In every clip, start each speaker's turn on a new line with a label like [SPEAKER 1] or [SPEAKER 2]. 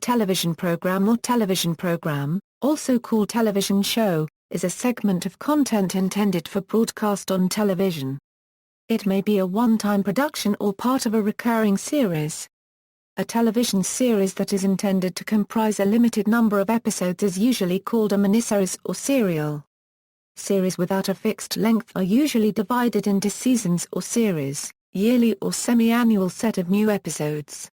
[SPEAKER 1] television program or television program, also called television show, is a segment of content intended for broadcast on television. It may be a one-time production or part of a recurring series. A television series that is intended to comprise a limited number of episodes is usually called a miniseries or serial. Series without a fixed length are usually divided into seasons or series, yearly or semi-annual set of new episodes.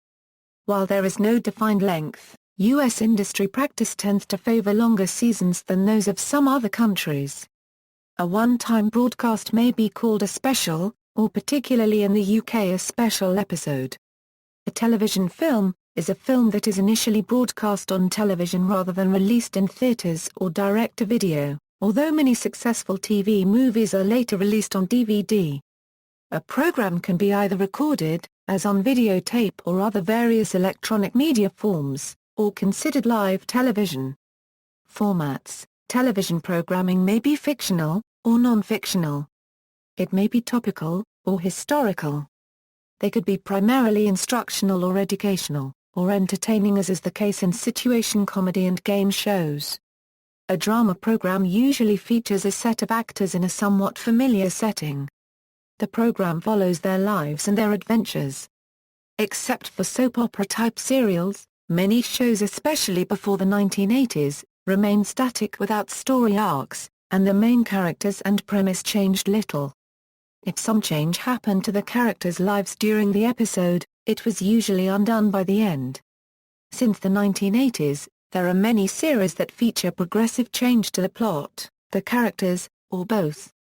[SPEAKER 1] While there is no defined length, U.S. industry practice tends to favor longer seasons than those of some other countries. A one-time broadcast may be called a special, or particularly in the UK a special episode. A television film is a film that is initially broadcast on television rather than released in theaters or direct-to-video, although many successful TV movies are later released on DVD. A program can be either recorded, as on videotape or other various electronic media forms, or considered live television. Formats: television programming may be fictional, or non-fictional. It may be topical, or historical. They could be primarily instructional or educational, or entertaining as is the case in situation comedy and game shows. A drama program usually features a set of actors in a somewhat familiar setting. The program follows their lives and their adventures. Except for soap opera-type serials, many shows especially before the 1980s, remain static without story arcs, and the main characters and premise changed little. If some change happened to the characters' lives during the episode, it was usually undone by the end. Since the 1980s, there are many series that feature progressive change to the plot, the characters, or both.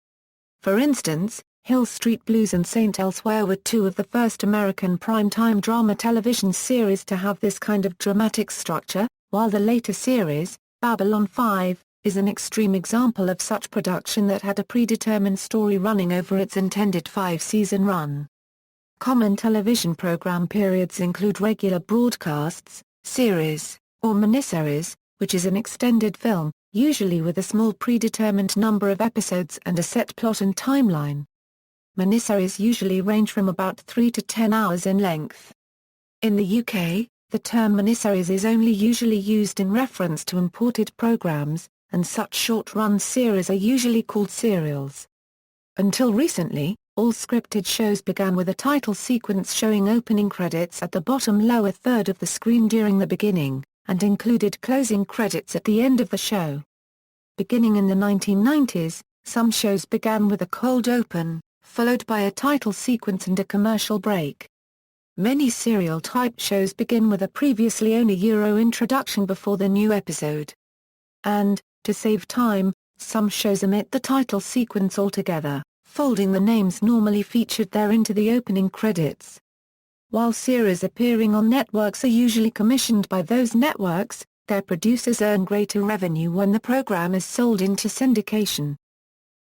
[SPEAKER 1] For instance, Hill Street Blues and Saint Elsewhere were two of the first American primetime drama television series to have this kind of dramatic structure, while the later series, Babylon 5, is an extreme example of such production that had a predetermined story running over its intended 5-season run. Common television program periods include regular broadcasts, series, or miniseries, which is an extended film, usually with a small predetermined number of episodes and a set plot and timeline. Miniseries usually range from about 3 to 10 hours in length. In the UK, the term miniseries is only usually used in reference to imported programs, and such short-run series are usually called serials. Until recently, all scripted shows began with a title sequence showing opening credits at the bottom lower third of the screen during the beginning, and included closing credits at the end of the show. Beginning in the 1990s, some shows began with a cold open, followed by a title sequence and a commercial break. Many serial-type shows begin with a previously only Euro introduction before the new episode. And, to save time, some shows omit the title sequence altogether, folding the names normally featured there into the opening credits. While series appearing on networks are usually commissioned by those networks, their producers earn greater revenue when the program is sold into syndication.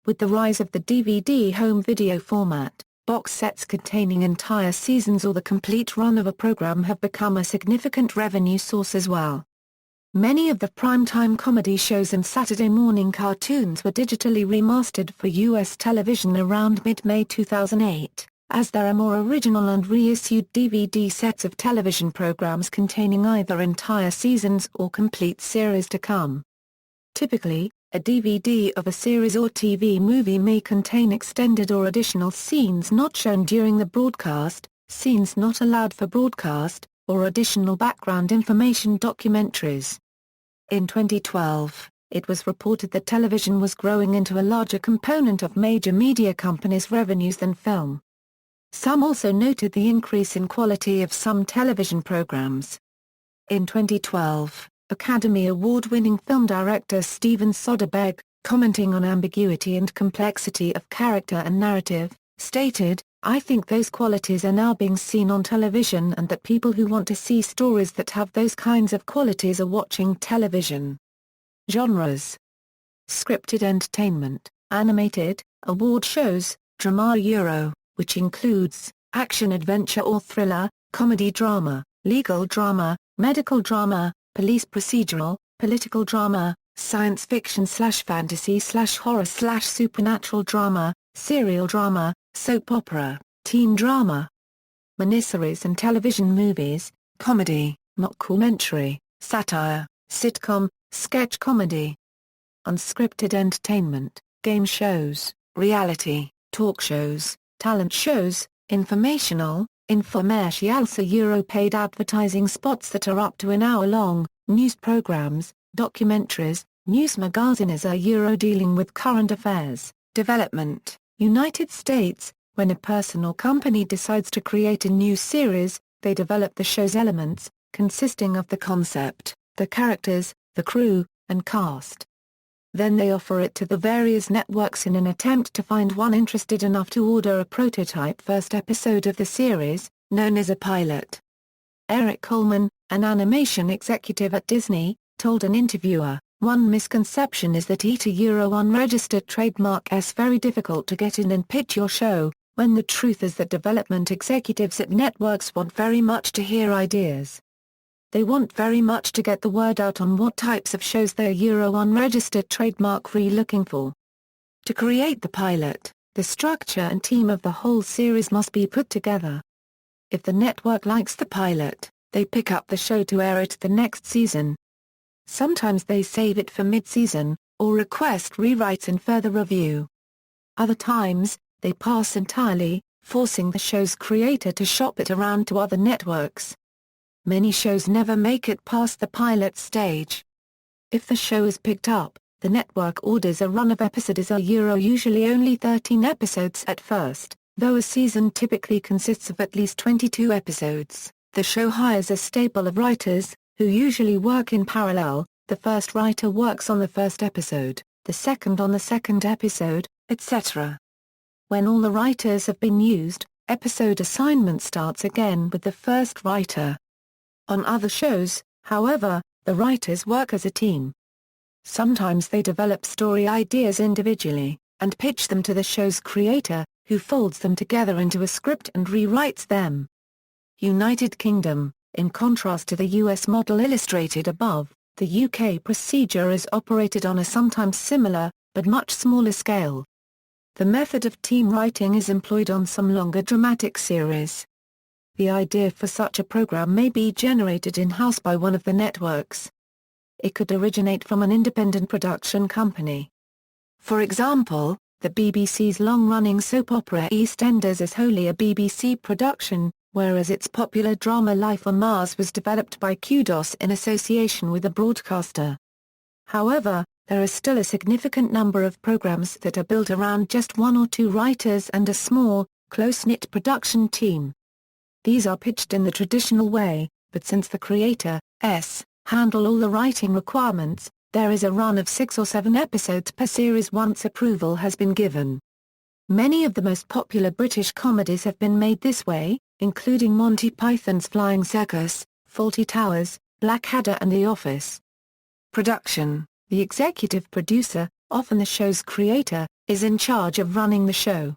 [SPEAKER 1] With the rise of the DVD home video format, box sets containing entire seasons or the complete run of a program have become a significant revenue source as well. Many of the primetime comedy shows and Saturday morning cartoons were digitally remastered for U.S. television around mid-May 2008, as there are more original and reissued DVD sets of television programs containing either entire seasons or complete series to come. Typically, a DVD of a series or TV movie may contain extended or additional scenes not shown during the broadcast, scenes not allowed for broadcast, or additional background information documentaries. In 2012, it was reported that television was growing into a larger component of major media companies' revenues than film. Some also noted the increase in quality of some television programs. In 2012, Academy Award-winning film director Steven Soderbergh, commenting on ambiguity and complexity of character and narrative, stated, "I think those qualities are now being seen on television and that people who want to see stories that have those kinds of qualities are watching television." Genres: scripted entertainment, animated, award shows, drama Euro, which includes action-adventure or thriller, comedy-drama, legal drama, medical drama, police procedural, political drama, science fiction/fantasy/horror/supernatural drama, serial drama, soap opera, teen drama. Miniseries and television movies, comedy, mockumentary, satire, sitcom, sketch comedy. Unscripted entertainment, game shows, reality, talk shows, talent shows, informational, infomercials are paid advertising spots that are up to an hour long, news programs, documentaries, news magazines are dealing with current affairs, development. United States, when a person or company decides to create a new series, they develop the show's elements, consisting of the concept, the characters, the crew, and cast. Then they offer it to the various networks in an attempt to find one interested enough to order a prototype first episode of the series, known as a pilot. Eric Coleman, an animation executive at Disney, told an interviewer, "One misconception is that each unregistered trademark is very difficult to get in and pitch your show, when the truth is that development executives at networks want very much to hear ideas. They want very much to get the word out on what types of shows they're unregistered trademark looking for. To create the pilot, the structure and team of the whole series must be put together. If the network likes the pilot, they pick up the show to air it the next season. Sometimes they save it for mid-season, or request rewrites and further review. Other times, they pass entirely, forcing the show's creator to shop it around to other networks. Many shows never make it past the pilot stage. If the show is picked up, the network orders a run of episodes usually only 13 episodes at first, though a season typically consists of at least 22 episodes. The show hires a stable of writers, who usually work in parallel. The first writer works on the first episode, the second on the second episode, etc. When all the writers have been used, episode assignment starts again with the first writer. On other shows, however, the writers work as a team. Sometimes they develop story ideas individually, and pitch them to the show's creator, who folds them together into a script and rewrites them. United Kingdom, in contrast to the US model illustrated above, the UK procedure is operated on a sometimes similar, but much smaller scale. The method of team writing is employed on some longer dramatic series. The idea for such a program may be generated in-house by one of the networks. It could originate from an independent production company. For example, the BBC's long-running soap opera EastEnders is wholly a BBC production, whereas its popular drama Life on Mars was developed by Kudos in association with a broadcaster. However, there is still a significant number of programs that are built around just one or two writers and a small, close-knit production team. These are pitched in the traditional way, but since the creators handle all the writing requirements, there is a run of 6 or 7 episodes per series once approval has been given. Many of the most popular British comedies have been made this way, including Monty Python's Flying Circus, Fawlty Towers, Blackadder and The Office. Production: the executive producer, often the show's creator, is in charge of running the show.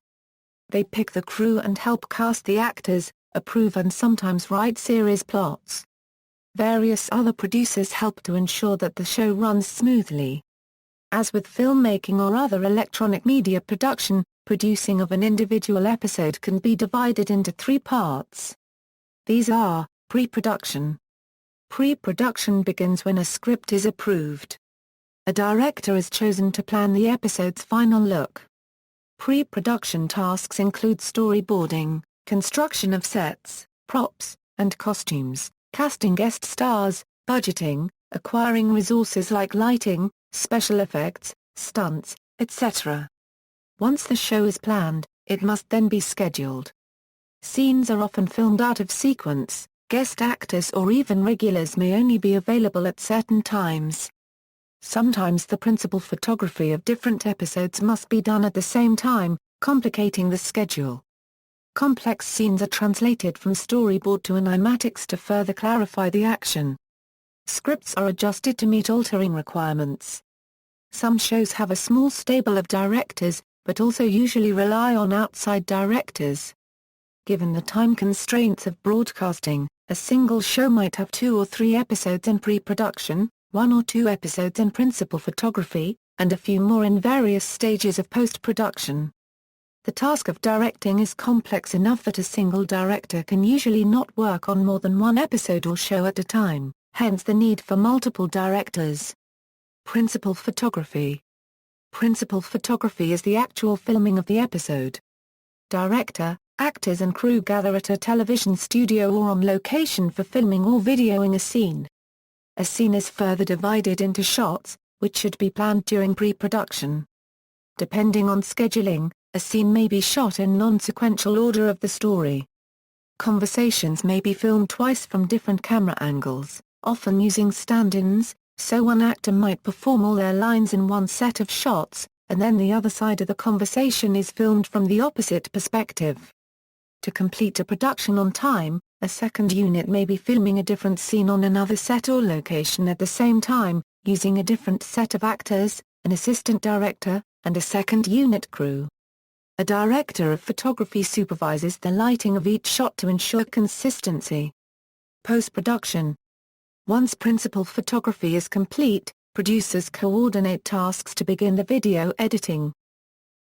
[SPEAKER 1] They pick the crew and help cast the actors, approve and sometimes write series plots. Various other producers help to ensure that the show runs smoothly. As with filmmaking or other electronic media production, producing of an individual episode can be divided into 3 parts. These are: pre-production. Pre-production begins when a script is approved. A director is chosen to plan the episode's final look. Pre-production tasks include storyboarding, construction of sets, props, and costumes, casting guest stars, budgeting, acquiring resources like lighting, special effects, stunts, etc. Once the show is planned, it must then be scheduled. Scenes are often filmed out of sequence, guest actors or even regulars may only be available at certain times. Sometimes the principal photography of different episodes must be done at the same time, complicating the schedule. Complex scenes are translated from storyboard to animatics to further clarify the action. Scripts are adjusted to meet altering requirements. Some shows have a small stable of directors, but also usually rely on outside directors. Given the time constraints of broadcasting, a single show might have 2 or 3 episodes in pre-production, 1 or 2 episodes in principal photography, and a few more in various stages of post-production. The task of directing is complex enough that a single director can usually not work on more than one episode or show at a time, hence the need for multiple directors. Principal photography. Principal photography is the actual filming of the episode. Director, actors and crew gather at a television studio or on location for filming or videoing a scene. A scene is further divided into shots, which should be planned during pre-production. Depending on scheduling, a scene may be shot in non-sequential order of the story. Conversations may be filmed twice from different camera angles, often using stand-ins, so one actor might perform all their lines in one set of shots, and then the other side of the conversation is filmed from the opposite perspective. To complete a production on time, a second unit may be filming a different scene on another set or location at the same time, using a different set of actors, an assistant director, and a second unit crew. A director of photography supervises the lighting of each shot to ensure consistency. Post-production. Once principal photography is complete, producers coordinate tasks to begin the video editing.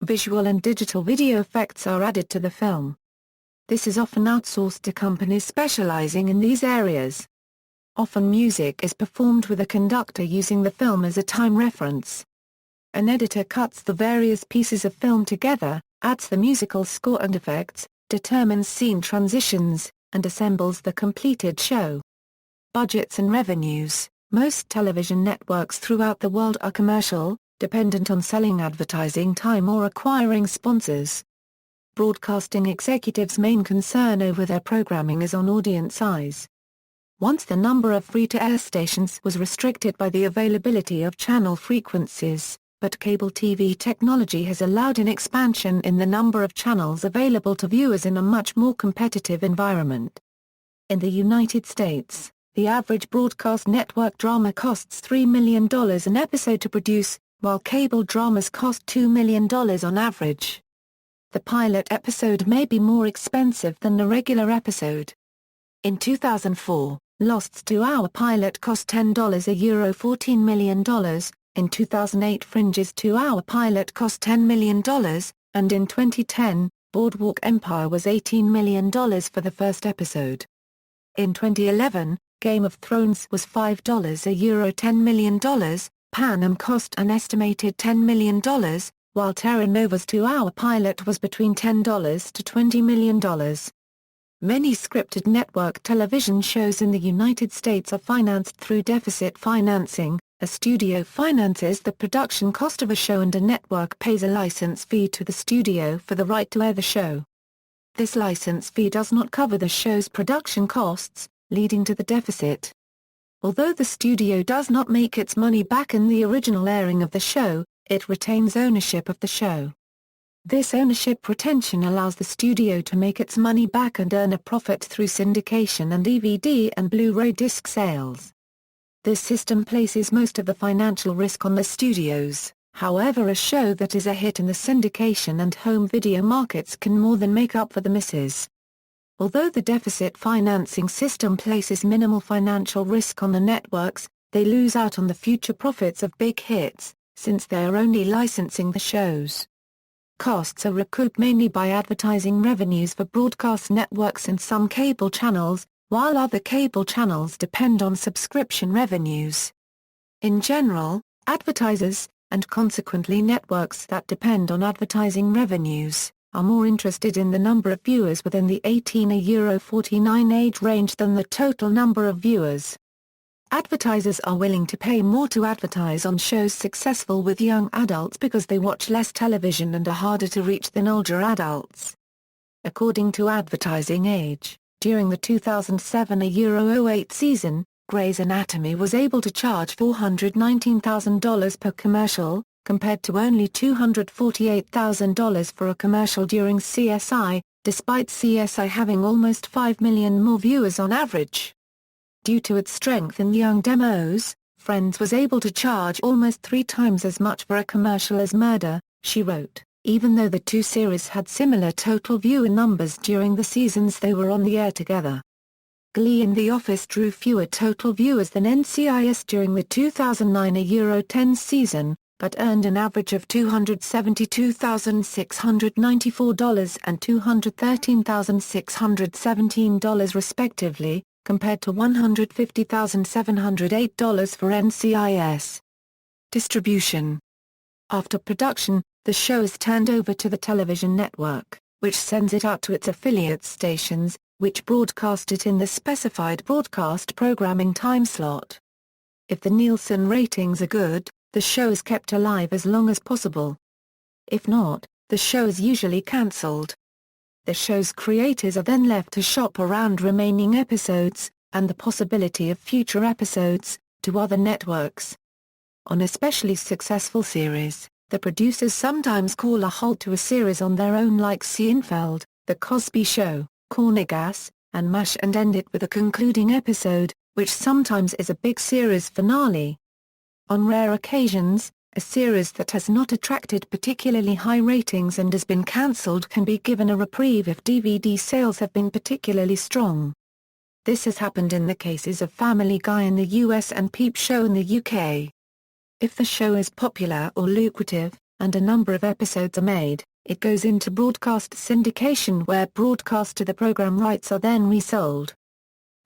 [SPEAKER 1] Visual and digital video effects are added to the film. This is often outsourced to companies specializing in these areas. Often music is performed with a conductor using the film as a time reference. An editor cuts the various pieces of film together, adds the musical score and effects, determines scene transitions, and assembles the completed show. Budgets and revenues. Most television networks throughout the world are commercial, dependent on selling advertising time or acquiring sponsors. Broadcasting executives' main concern over their programming is on audience size. Once the number of free-to-air stations was restricted by the availability of channel frequencies, but cable TV technology has allowed an expansion in the number of channels available to viewers in a much more competitive environment. In the United States, the average broadcast network drama costs $3 million an episode to produce, while cable dramas cost $2 million on average. The pilot episode may be more expensive than the regular episode. In 2004, Lost's 2-hour pilot cost $10 $14 million, in 2008 Fringe's 2-hour pilot cost $10 million, and in 2010, Boardwalk Empire was $18 million for the first episode. In 2011, Game of Thrones was $5 $10 million, Pan Am cost an estimated $10 million, while Terra Nova's 2-hour pilot was between $10 to $20 million. Many scripted network television shows in the United States are financed through deficit financing. A studio finances the production cost of a show and a network pays a license fee to the studio for the right to air the show. This license fee does not cover the show's production costs, leading to the deficit. Although the studio does not make its money back in the original airing of the show, it retains ownership of the show. This ownership retention allows the studio to make its money back and earn a profit through syndication and DVD and Blu-ray disc sales. This system places most of the financial risk on the studios, however a show that is a hit in the syndication and home video markets can more than make up for the misses. Although the deficit financing system places minimal financial risk on the networks, they lose out on the future profits of big hits, since they are only licensing the shows. Costs are recouped mainly by advertising revenues for broadcast networks and some cable channels, while other cable channels depend on subscription revenues. In general, advertisers, and consequently networks that depend on advertising revenues, are more interested in the number of viewers within the 18-49 age range than the total number of viewers. Advertisers are willing to pay more to advertise on shows successful with young adults because they watch less television and are harder to reach than older adults. According to Advertising Age, during the 2007-08 season, Grey's Anatomy was able to charge $419,000 per commercial, compared to only $248,000 for a commercial during CSI, despite CSI having almost 5 million more viewers on average. Due to its strength in young demos, Friends was able to charge almost 3 times as much for a commercial as Murder, She Wrote, even though the two series had similar total viewer numbers during the seasons they were on the air together. Glee and The Office drew fewer total viewers than NCIS during the 2009-10 season, but earned an average of $272,694 and $213,617 respectively, compared to $150,708 for NCIS. Distribution. After production, the show is turned over to the television network, which sends it out to its affiliate stations, which broadcast it in the specified broadcast programming time slot. If the Nielsen ratings are good, the show is kept alive as long as possible. If not, the show is usually cancelled. The show's creators are then left to shop around remaining episodes, and the possibility of future episodes, to other networks. On especially successful series, the producers sometimes call a halt to a series on their own, like Seinfeld, The Cosby Show, Corny Gas, and MASH, and end it with a concluding episode, which sometimes is a big series finale. On rare occasions, a series that has not attracted particularly high ratings and has been cancelled can be given a reprieve if DVD sales have been particularly strong. This has happened in the cases of Family Guy in the US and Peep Show in the UK. If the show is popular or lucrative, and a number of episodes are made, it goes into broadcast syndication, where broadcast to the program rights are then resold.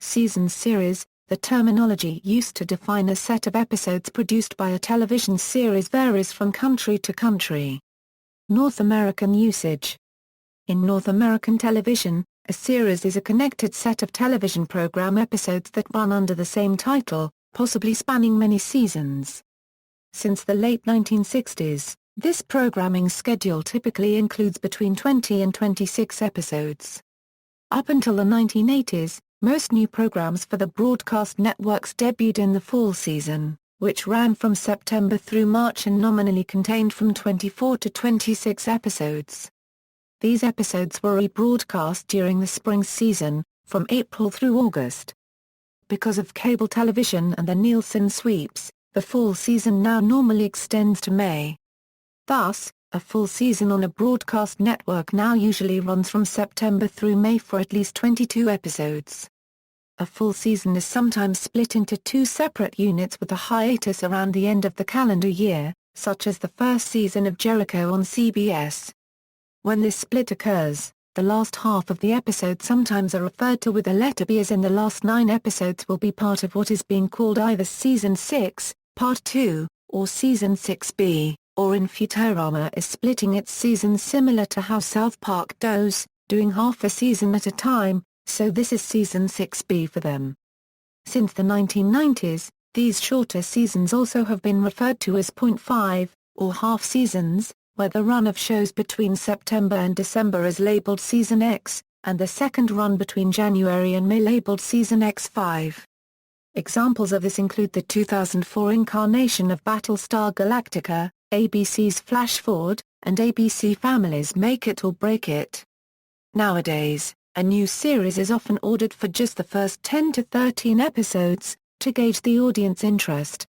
[SPEAKER 1] Season series, the terminology used to define a set of episodes produced by a television series, varies from country to country. North American usage. In North American television, a series is a connected set of television program episodes that run under the same title, possibly spanning many seasons. Since the late 1960s, this programming schedule typically includes between 20 and 26 episodes. Up until the 1980s, most new programs for the broadcast networks debuted in the fall season, which ran from September through March and nominally contained from 24 to 26 episodes. These episodes were rebroadcast during the spring season, from April through August. Because of cable television and the Nielsen sweeps, the fall season now normally extends to May. Thus, a full season on a broadcast network now usually runs from September through May for at least 22 episodes. A full season is sometimes split into two separate units with a hiatus around the end of the calendar year, such as the first season of Jericho on CBS. When this split occurs, the last half of the episode sometimes are referred to with a letter B, as in the last 9 episodes will be part of what is being called either Season 6, Part 2, or Season 6B, or in Futurama is splitting its seasons similar to how South Park does, doing half a season at a time, so this is Season 6B for them. Since the 1990s, these shorter seasons also have been referred to as .5, or half seasons, where the run of shows between September and December is labeled Season X, and the second run between January and May labeled Season X5. Examples of this include the 2004 incarnation of Battlestar Galactica, ABC's Flash Forward, and ABC Family's Make It or Break It. Nowadays, a new series is often ordered for just the first 10 to 13 episodes, to gauge the audience interest.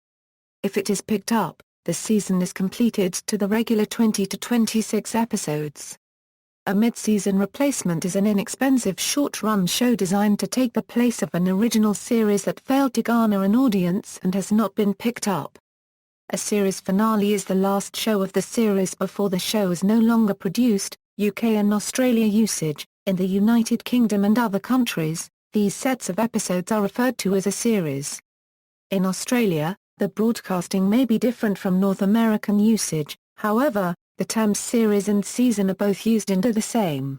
[SPEAKER 1] If it is picked up, the season is completed to the regular 20 to 26 episodes. A mid-season replacement is an inexpensive short-run show designed to take the place of an original series that failed to garner an audience and has not been picked up. A series finale is the last show of the series before the show is no longer produced. UK and Australia usage. In the United Kingdom and other countries, these sets of episodes are referred to as a series. In Australia, the broadcasting may be different from North American usage, however, the terms series and season are both used into the same.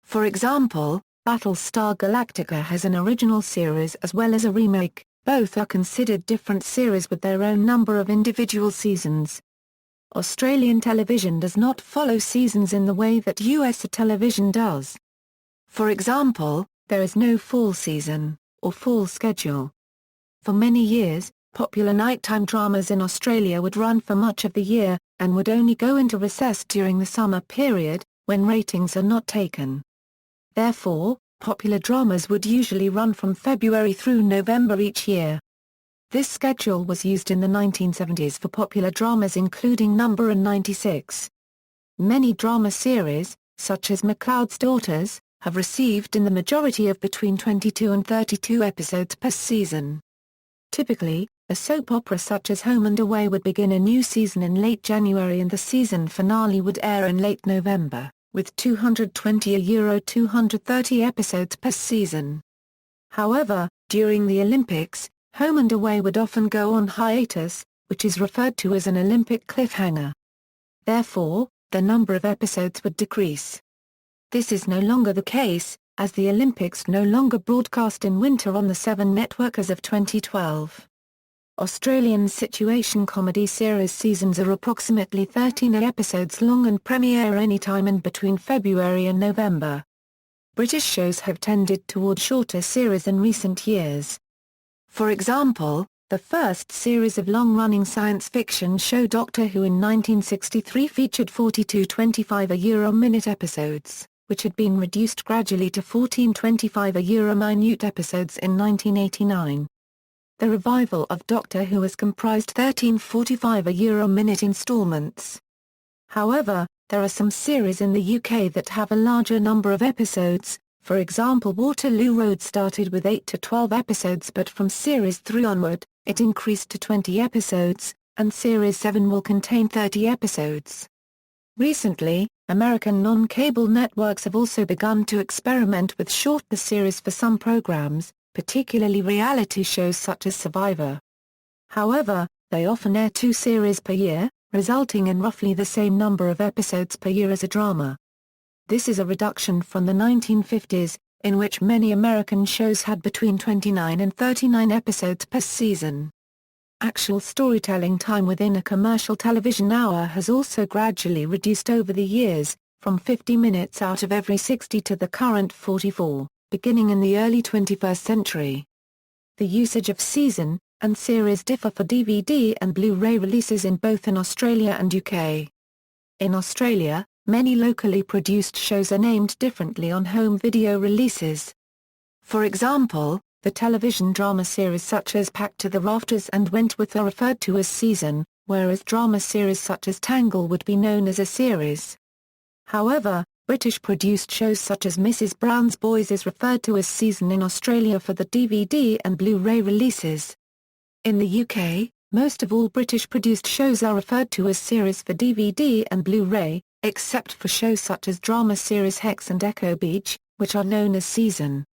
[SPEAKER 1] For example, Battlestar Galactica has an original series as well as a remake. Both are considered different series with their own number of individual seasons. Australian television does not follow seasons in the way that US television does. For example, there is no fall season, or fall schedule. For many years, popular nighttime dramas in Australia would run for much of the year, and would only go into recess during the summer period, when ratings are not taken. Therefore, popular dramas would usually run from February through November each year. This schedule was used in the 1970s for popular dramas including Number and 96. Many drama series, such as McCloud's Daughters, have received in the majority of between 22 and 32 episodes per season. Typically, a soap opera such as Home and Away would begin a new season in late January and the season finale would air in late November, with 220 230 episodes per season. However, during the Olympics, home and away would often go on hiatus, which is referred to as an Olympic cliffhanger. Therefore, the number of episodes would decrease. This is no longer the case, as the Olympics no longer broadcast in winter on the Seven Network as of 2012. Australian situation comedy series seasons are approximately 13 episodes long and premiere any time in between February and November. British shows have tended toward shorter series in recent years. For example, the first series of long-running science fiction show Doctor Who in 1963 featured 42 25-minute episodes, which had been reduced gradually to 14 25-minute episodes in 1989. The revival of Doctor Who has comprised 13 45-minute installments. However, there are some series in the UK that have a larger number of episodes. For example, Waterloo Road started with 8 to 12 episodes, but from Series 3 onward, it increased to 20 episodes, and Series 7 will contain 30 episodes. Recently, American non-cable networks have also begun to experiment with shorter series for some programs, particularly reality shows such as Survivor. However, they often air 2 series per year, resulting in roughly the same number of episodes per year as a drama. This is a reduction from the 1950s, in which many American shows had between 29 and 39 episodes per season. Actual storytelling time within a commercial television hour has also gradually reduced over the years, from 50 minutes out of every 60 to the current 44, beginning in the early 21st century. The usage of season and series differ for DVD and Blu-ray releases in both Australia and UK. In Australia, many locally produced shows are named differently on home video releases. For example, the television drama series such as Packed to the Rafters and Wentworth are referred to as season, whereas drama series such as Tangle would be known as a series. However, British-produced shows such as Mrs. Brown's Boys is referred to as season in Australia for the DVD and Blu-ray releases. In the UK, most of all British-produced shows are referred to as series for DVD and Blu-ray, except for shows such as drama series Hex and Echo Beach, which are known as season.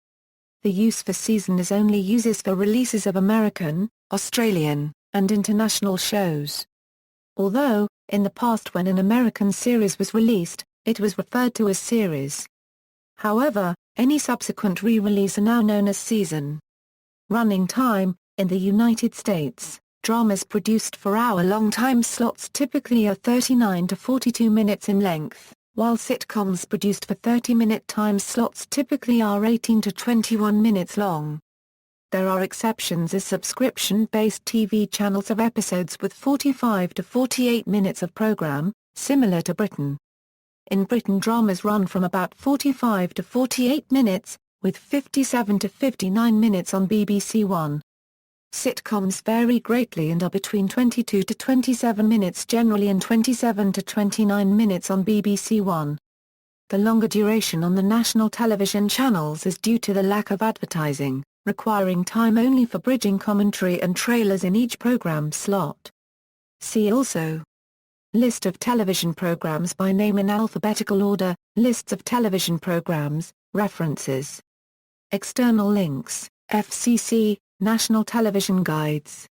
[SPEAKER 1] The use for season is only uses for releases of American, Australian, and international shows. Although, in the past when an American series was released, it was referred to as series. However, any subsequent re-release are now known as season. Running time: in the United States, dramas produced for hour-long time slots typically are 39 to 42 minutes in length, while sitcoms produced for 30-minute time slots typically are 18 to 21 minutes long. There are exceptions as subscription-based TV channels have episodes with 45 to 48 minutes of program, similar to Britain. In Britain, dramas run from about 45 to 48 minutes, with 57 to 59 minutes on BBC One. Sitcoms vary greatly and are between 22 to 27 minutes generally and 27 to 29 minutes on BBC One. The longer duration on the national television channels is due to the lack of advertising, requiring time only for bridging commentary and trailers in each program slot. See also: List of television programs by name in alphabetical order, lists of television programs, references. External links: FCC, National Television Guides.